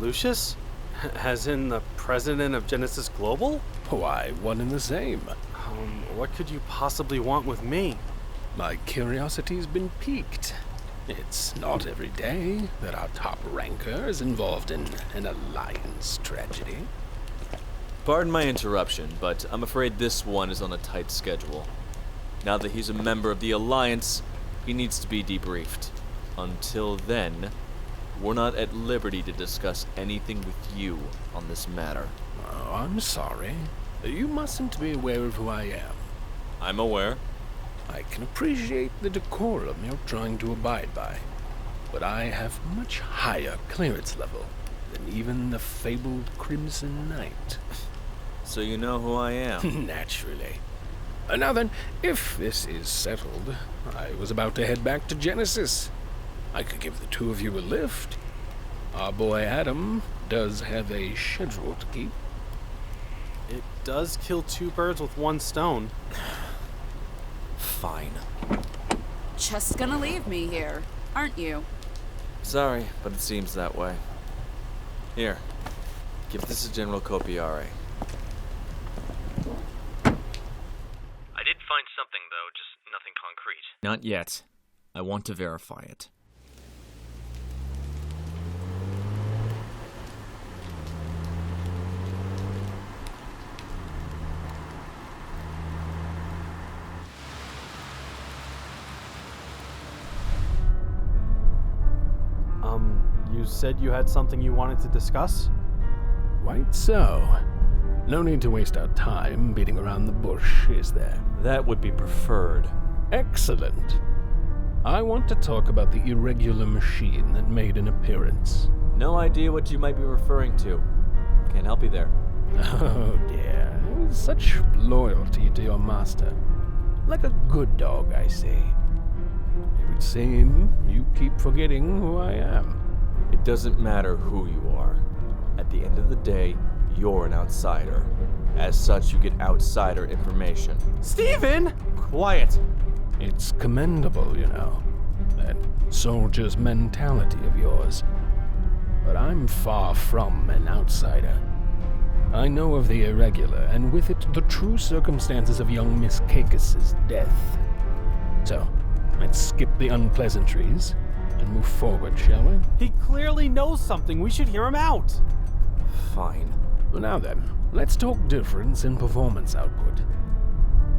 Lucius? As in the president of Genesis Global? Why, one and the same. What could you possibly want with me? My curiosity's been piqued. It's not every day that our top ranker is involved in an alliance tragedy. Pardon my interruption, but I'm afraid this one is on a tight schedule. Now that he's a member of the Alliance, he needs to be debriefed. Until then, we're not at liberty to discuss anything with you on this matter. Oh, I'm sorry. You mustn't be aware of who I am. I'm aware. I can appreciate the decorum you're trying to abide by, but I have much higher clearance level than even the fabled Crimson Knight. So you know who I am? Naturally. Now then, if this is settled, I was about to head back to Genesis. I could give the two of you a lift. Our boy Adam does have a schedule to keep. It does kill two birds with one stone. Fine. Just gonna leave me here, aren't you? Sorry, but it seems that way. Here, give this to General Copiare. I did find something, though, just nothing concrete. Not yet. I want to verify it. You said you had something you wanted to discuss? Quite so. No need to waste our time beating around the bush, is there? That would be preferred. Excellent. I want to talk about the irregular machine that made an appearance. No idea what you might be referring to. Can't help you there. Oh dear. Such loyalty to your master. Like a good dog, I say. It would seem you keep forgetting who I am. It doesn't matter who you are. At the end of the day, you're an outsider. As such, you get outsider information. Steven! Quiet! It's commendable, you know, that soldier's mentality of yours. But I'm far from an outsider. I know of the irregular, and with it, the true circumstances of young Miss Caecus' death. So, let's skip the unpleasantries and move forward, shall we? He clearly knows something. We should hear him out. Fine. Well, now then, let's talk difference in performance output.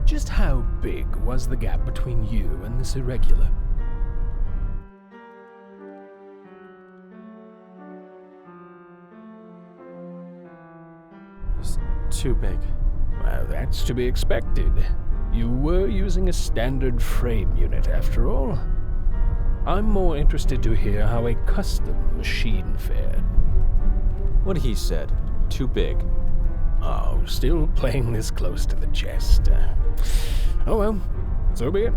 Just how big was the gap between you and this irregular? It's too big. Well, that's to be expected. You were using a standard frame unit, after all. I'm more interested to hear how a custom machine fared. What he said. Too big. Oh, still playing this close to the chest. Oh well, so be it.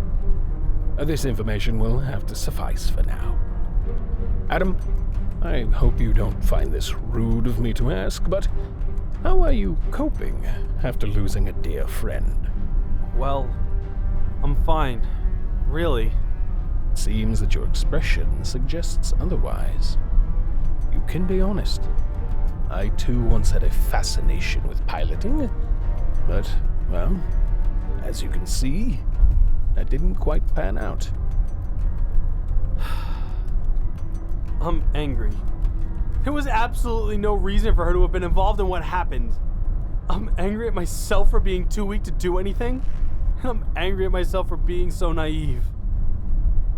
This information will have to suffice for now. Adam, I hope you don't find this rude of me to ask, but how are you coping after losing a dear friend? Well, I'm fine. Really. Seems that your expression suggests otherwise. You can be honest. I too once had a fascination with piloting, but, well, as you can see, that didn't quite pan out. I'm angry. There was absolutely no reason for her to have been involved in what happened. I'm angry at myself for being too weak to do anything, and I'm angry at myself for being so naive.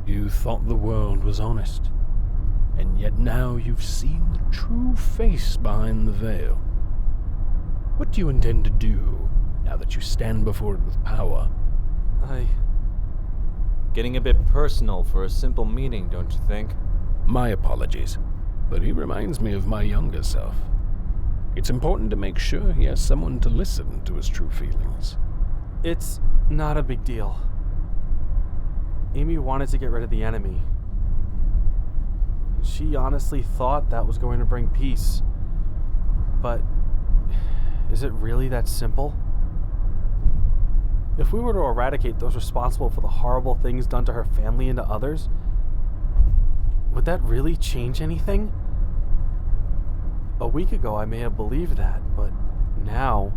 You thought the world was honest, and yet now you've seen the true face behind the veil. What do you intend to do now that you stand before it with power? Getting a bit personal for a simple meeting, don't you think? My apologies, but he reminds me of my younger self. It's important to make sure he has someone to listen to his true feelings. It's not a big deal. Amy wanted to get rid of the enemy. She honestly thought that was going to bring peace. But is it really that simple? If we were to eradicate those responsible for the horrible things done to her family and to others, would that really change anything? A week ago I may have believed that, but now...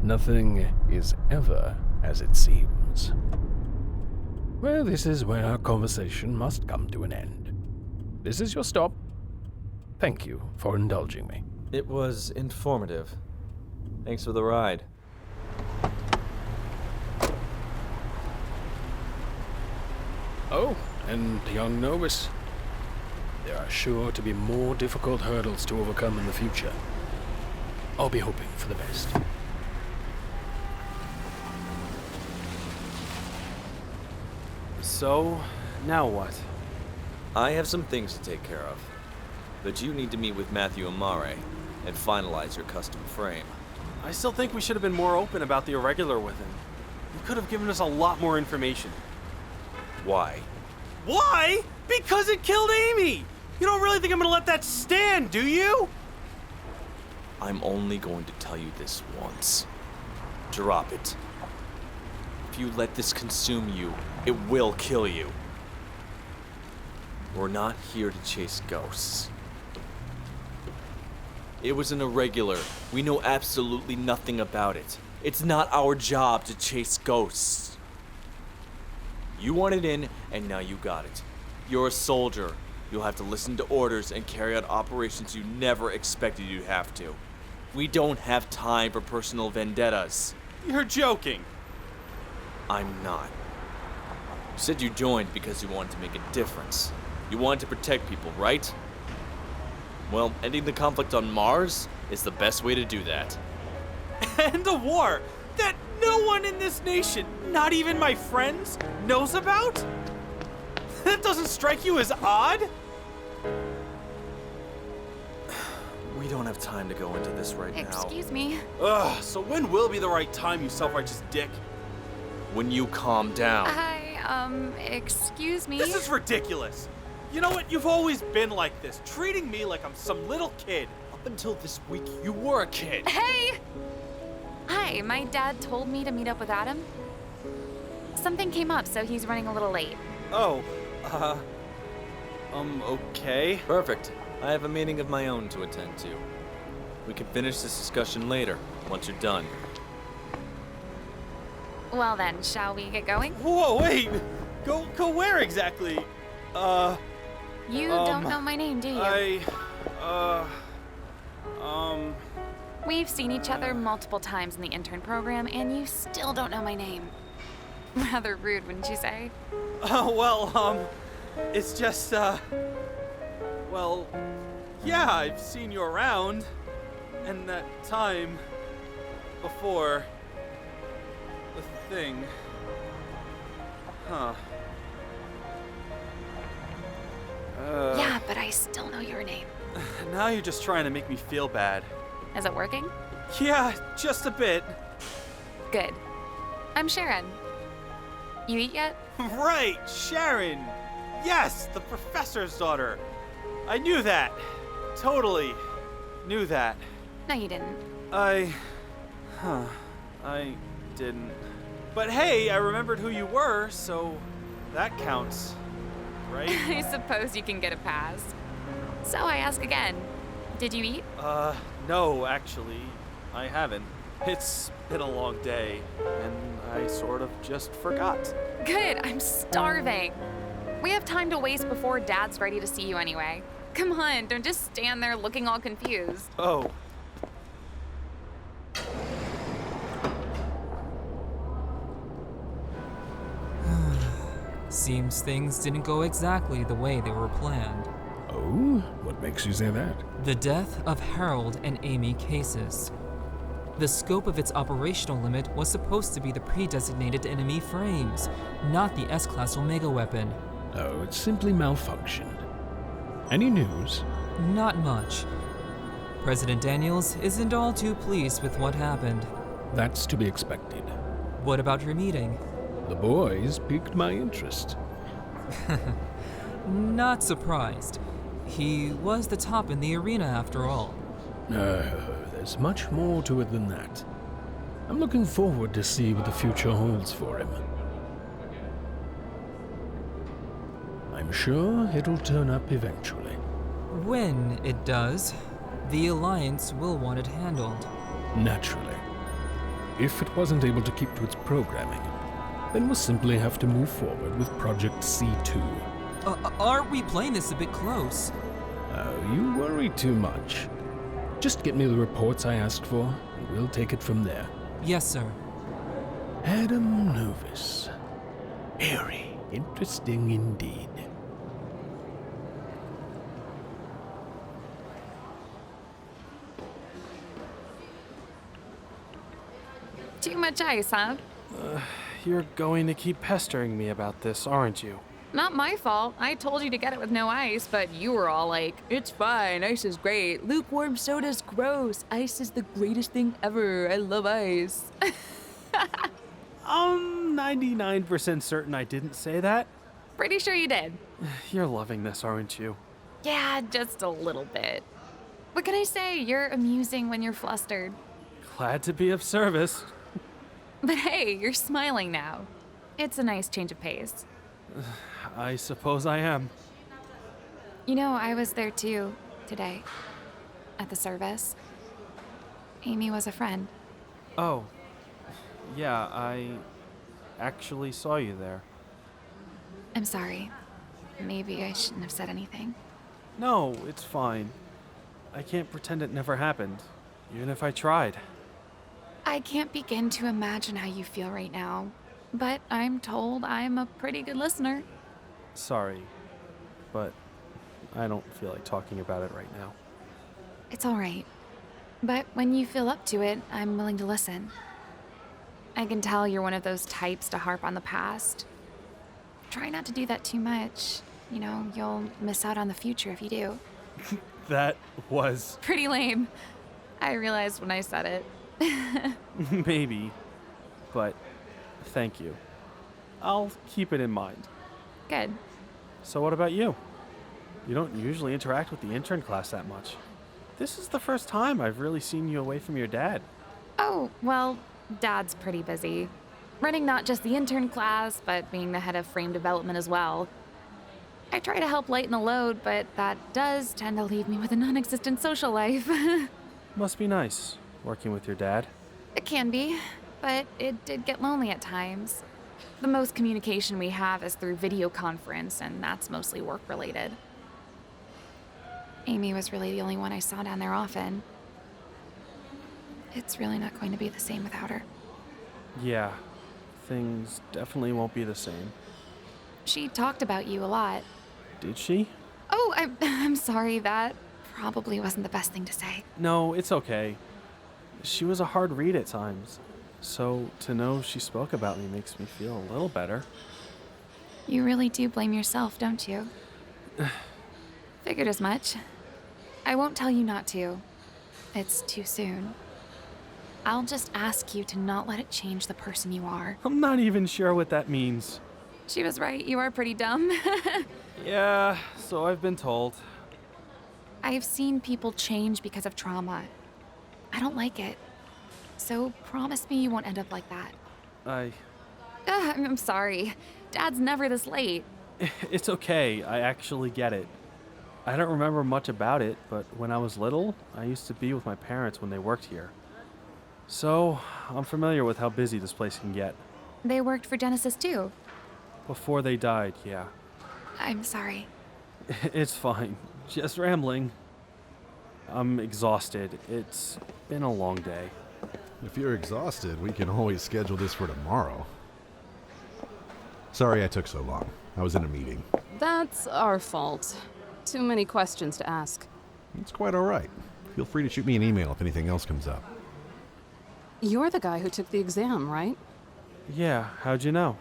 Nothing is ever as it seems. Well, this is where our conversation must come to an end. This is your stop. Thank you for indulging me. It was informative. Thanks for the ride. Oh, and young Novus. There are sure to be more difficult hurdles to overcome in the future. I'll be hoping for the best. So, now what? I have some things to take care of. But you need to meet with Mathew Amare and finalize your custom frame. I still think we should have been more open about the irregular with him. He could have given us a lot more information. Why? Why? Because it killed Amy! You don't really think I'm gonna let that stand, do you? I'm only going to tell you this once. Drop it. If you let this consume you, it will kill you. We're not here to chase ghosts. It was an irregular. We know absolutely nothing about it. It's not our job to chase ghosts. You wanted in, and now you got it. You're a soldier. You'll have to listen to orders and carry out operations you never expected you'd have to. We don't have time for personal vendettas. You're joking. I'm not. You said you joined because you wanted to make a difference. You wanted to protect people, right? Well, ending the conflict on Mars is the best way to do that. And a war that no one in this nation, not even my friends, knows about? That doesn't strike you as odd? We don't have time to go into this right now. Excuse me. Ugh, so when will be the right time, you self-righteous dick? When you calm down. Excuse me. This is ridiculous. You know what? You've always been like this, treating me like I'm some little kid. Up until this week, you were a kid. Hey! Hi, my dad told me to meet up with Adam. Something came up, so he's running a little late. Oh, okay. Perfect. I have a meeting of my own to attend to. We can finish this discussion later, once you're done. Well then, shall we get going? Whoa, wait! Go where exactly? You don't know my name, do you? We've seen each other multiple times in the intern program, and you still don't know my name. Rather rude, wouldn't you say? It's just, well, yeah, I've seen you around. And that time before the thing. Huh. Yeah, but I still know your name. Now you're just trying to make me feel bad. Is it working? Yeah, just a bit. Good. I'm Sharon. You eat yet? Right, Sharon. Yes, the professor's daughter. I knew that. Totally knew that. No, you didn't. I didn't. But hey, I remembered who you were, so that counts, right? I suppose you can get a pass. So I ask again. Did you eat? No, actually, I haven't. It's been a long day, and I sort of just forgot. Good, I'm starving. We have time to waste before Dad's ready to see you anyway. Come on, don't just stand there looking all confused. Oh. Seems things didn't go exactly the way they were planned. Oh? What makes you say that? The death of Harold and Amy Caecus. The scope of its operational limit was supposed to be the pre-designated enemy frames, not the S-Class Omega weapon. Oh, it simply malfunctioned. Any news? Not much. President Daniels isn't all too pleased with what happened. That's to be expected. What about your meeting? The boys piqued my interest. Not surprised. He was the top in the arena after all. No, there's much more to it than that. I'm looking forward to see what the future holds for him. I'm sure it'll turn up eventually. When it does, the Alliance will want it handled. Naturally. If it wasn't able to keep to its programming, then we'll simply have to move forward with Project C2. Aren't we playing this a bit close? Oh, you worry too much. Just get me the reports I asked for, and we'll take it from there. Yes, sir. Adam Novus. Very interesting indeed. Too much ice, huh? You're going to keep pestering me about this, aren't you? Not my fault. I told you to get it with no ice, but you were all like, it's fine, ice is great. Lukewarm soda's gross. Ice is the greatest thing ever. I love ice. I'm 99% certain I didn't say that. Pretty sure you did. You're loving this, aren't you? Yeah, just a little bit. What can I say? You're amusing when you're flustered. Glad to be of service. But hey, you're smiling now. It's a nice change of pace. I suppose I am. You know, I was there too, today. At the service. Amy was a friend. Oh. Yeah, I actually saw you there. I'm sorry. Maybe I shouldn't have said anything. No, it's fine. I can't pretend it never happened, even if I tried. I can't begin to imagine how you feel right now, but I'm told I'm a pretty good listener. Sorry, but I don't feel like talking about it right now. It's all right. But when you feel up to it, I'm willing to listen. I can tell you're one of those types to harp on the past. Try not to do that too much. You know, you'll miss out on the future if you do. That was... Pretty lame. I realized when I said it. maybe, but thank you. I'll keep it in mind. Good. So what about you? You don't usually interact with the intern class that much. This is the first time I've really seen you away from your dad. Oh, well, Dad's pretty busy. Running not just the intern class, but being the head of frame development as well. I try to help lighten the load, but that does tend to leave me with a non-existent social life. Must be nice, working with your dad. It can be, but it did get lonely at times. The most communication we have is through video conference, and that's mostly work-related. Amy was really the only one I saw down there often. It's really not going to be the same without her. Yeah, things definitely won't be the same. She talked about you a lot. Did she? Oh, I'm sorry, that probably wasn't the best thing to say. No, it's okay. She was a hard read at times, so to know she spoke about me makes me feel a little better. You really do blame yourself, don't you? Figured as much. I won't tell you not to. It's too soon. I'll just ask you to not let it change the person you are. I'm not even sure what that means. She was right, you are pretty dumb. Yeah, so I've been told. I've seen people change because of trauma. I don't like it. So promise me you won't end up like that. I'm sorry. Dad's never this late. It's okay, I actually get it. I don't remember much about it, but when I was little, I used to be with my parents when they worked here. So, I'm familiar with how busy this place can get. They worked for Genesis too. Before they died, yeah. I'm sorry. It's fine. Just rambling. I'm exhausted. It's been a long day. If you're exhausted, we can always schedule this for tomorrow. Sorry I took so long. I was in a meeting. That's our fault. Too many questions to ask. It's quite all right. Feel free to shoot me an email if anything else comes up. You're the guy who took the exam, right? Yeah, how'd you know?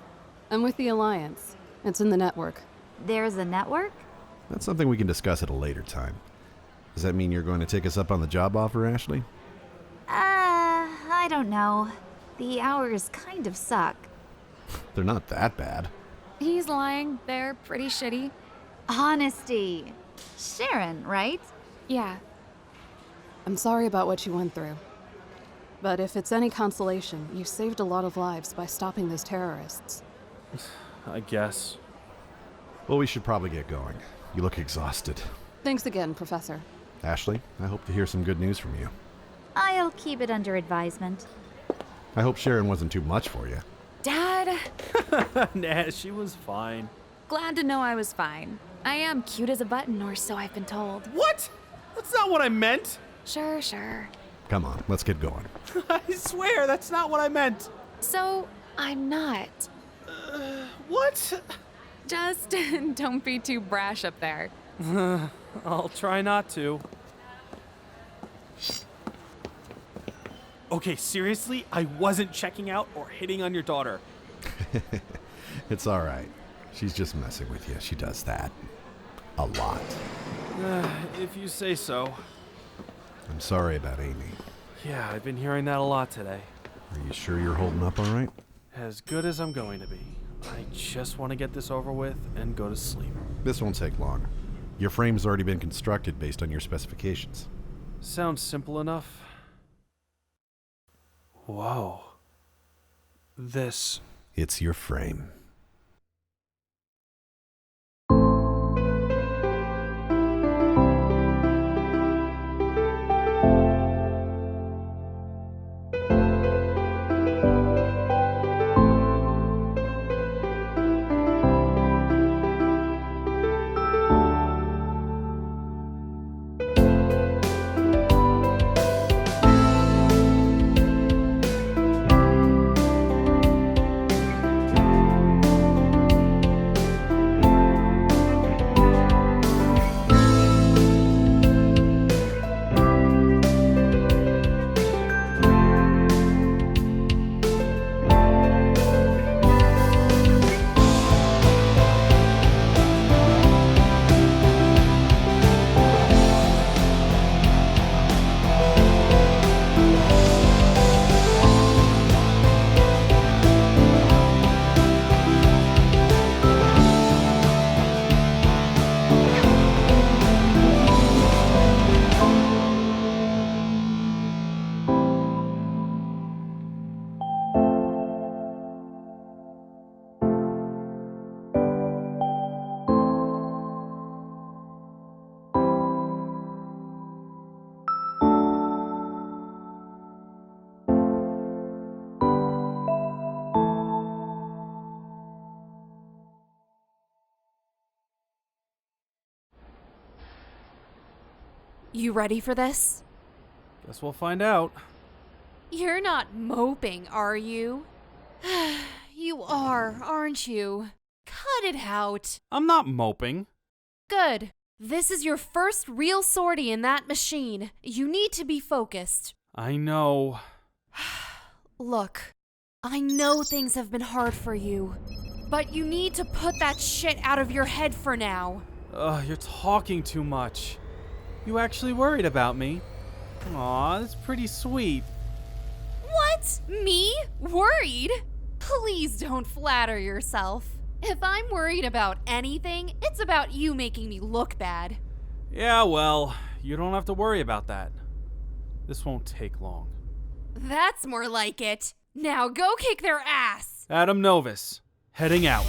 I'm with the Alliance. It's in the network. There's a network? That's something we can discuss at a later time. Does that mean you're going to take us up on the job offer, Ashley? I don't know. The hours kind of suck. They're not that bad. He's lying. They're pretty shitty. Honesty. Sharon, right? Yeah. I'm sorry about what you went through. But if it's any consolation, you saved a lot of lives by stopping those terrorists. I guess. Well, we should probably get going. You look exhausted. Thanks again, Professor. Ashley, I hope to hear some good news from you. I'll keep it under advisement. I hope Sharon wasn't too much for you. Dad, Nah, she was fine. glad to know I was fine. I am cute as a button, or so I've been told. What? That's not what I meant. Sure, sure. Come on, let's get going. I swear, that's not what I meant. So, I'm not. What? Just don't be too brash up there. I'll try not to. Okay, seriously, I wasn't checking out or hitting on your daughter. It's all right. She's just messing with you. She does that. A lot. If you say so. I'm sorry about Amy. Yeah, I've been hearing that a lot today. Are you sure you're holding up all right? As good as I'm going to be. I just want to get this over with and go to sleep. This won't take long. Your frame's already been constructed based on your specifications. Sounds simple enough. Whoa. This. It's your frame. You ready for this? Guess we'll find out. You're not moping, are you? You are, aren't you? Cut it out. I'm not moping. Good. This is your first real sortie in that machine. You need to be focused. I know. Look, I know things have been hard for you, but you need to put that shit out of your head for now. You're talking too much. You actually worried about me? Aw, that's pretty sweet. What? Me? Worried? Please don't flatter yourself. If I'm worried about anything, it's about you making me look bad. Yeah, well, you don't have to worry about that. This won't take long. That's more like it. Now go kick their ass. Adam Novus, heading out.